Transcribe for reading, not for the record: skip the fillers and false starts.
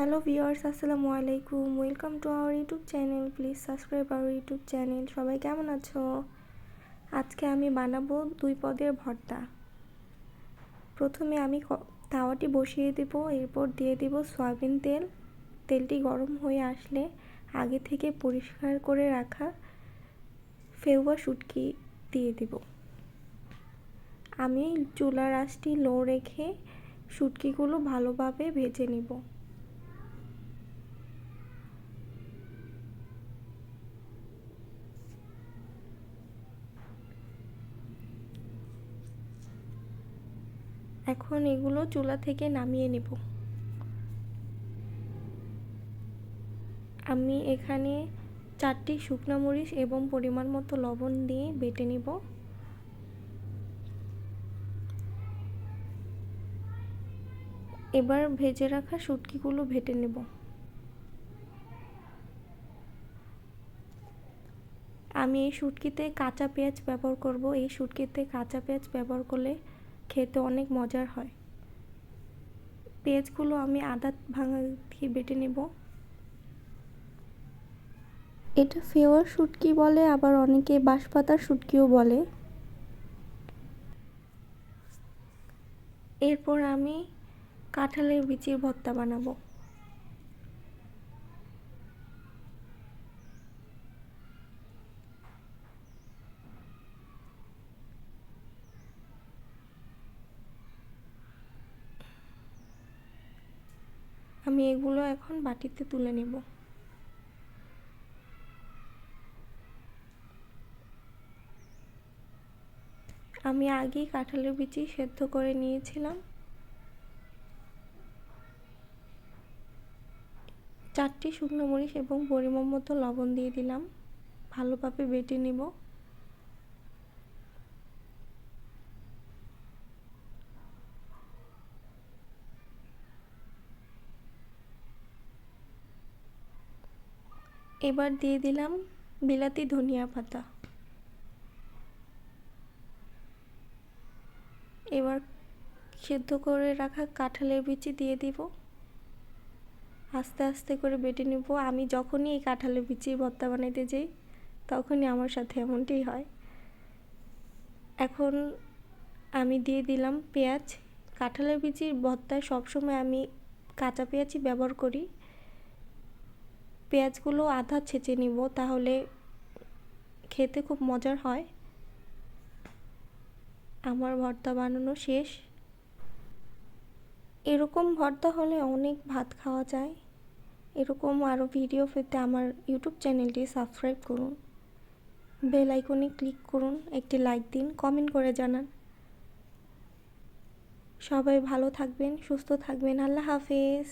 Hello viewers, আসসালামু আলাইকুম। Welcome to our YouTube channel. Please subscribe our YouTube channel. সবাই কেমন আছো? আজকে আমি বানাবো 2 পদের ভর্তা। প্রথমে আমি তাওয়াটি বসিয়ে দেব, এরপর দিয়ে দেব সয়াবিন তেল। তেলটি গরম হয়ে আসলে আগে থেকে পরিষ্কার করে রাখা ফেউয়া শুটকি দিয়ে দেব। আমি চুলার আঁচটি লো রেখে শুটকিগুলো ভালোভাবে ভেজে নিব। এখন এগুলো চুলা থেকে নামিয়ে নেব। আমি এখানে 4টি শুকনো মরিচ এবং পরিমাণ মতো লবণ দিয়ে বেটে নেব। এবার ভেজে রাখা শুটকিগুলো ভেটে নেব। আমি এই শুটকিতে কাঁচা পেঁয়াজ ব্যবহার করব। এই শুটকিতে কাঁচা পেঁয়াজ ব্যবহার করলে খেতে অনেক মজার হয়। পেঁয়াজগুলো আমি আদা ভাঙা দিয়ে বেটে নেব। এটা ফেওয়ার শুটকি বলে, আবার অনেকে বাঁশপাতার শুটকিও বলে। এরপর আমি কাঁঠালের বিচির ভর্তা বানাবো। আমি এগুলো এখন বাটিতে তুলে নেব। আমি আগেই কাঁঠালের বিচি সেদ্ধ করে নিয়েছিলাম। 4টি শুকনো মরিচ এবং পরিমাণ মতো লবণ দিয়ে দিলাম। ভালোভাবে বেটে নেব। এবার দিয়ে দিলাম বিলাতি ধনিয়া পাতা। এবার সেদ্ধ করে রাখা কাঁঠালের বিচি দিয়ে দিব। আস্তে আস্তে করে বেটে নেব। আমি যখনই এই কাঁঠালের বিচির ভর্তা বানাইতে যাই তখনই আমার সাথে এমনটাই হয়। এখন আমি দিয়ে দিলাম পেঁয়াজ। কাঁঠালের বিচির ভর্তায় সবসময় আমি কাঁচা পেঁয়াজই ব্যবহার করি। পেঁয়াজগুলো আধা ছেঁচে নিব, তাহলে খেতে খুব মজার হয়। আমার ভর্তা বানানো শেষ। এরকম ভর্তা হলে অনেক ভাত খাওয়া যায়। এরকম আরও ভিডিও পেতে আমার ইউটিউব চ্যানেলটি সাবস্ক্রাইব করুন, বেল আইকনে ক্লিক করুন, একটি লাইক দিন, কমেন্ট করে জানান। সবাই ভালো থাকবেন, সুস্থ থাকবেন। আল্লাহ হাফেজ।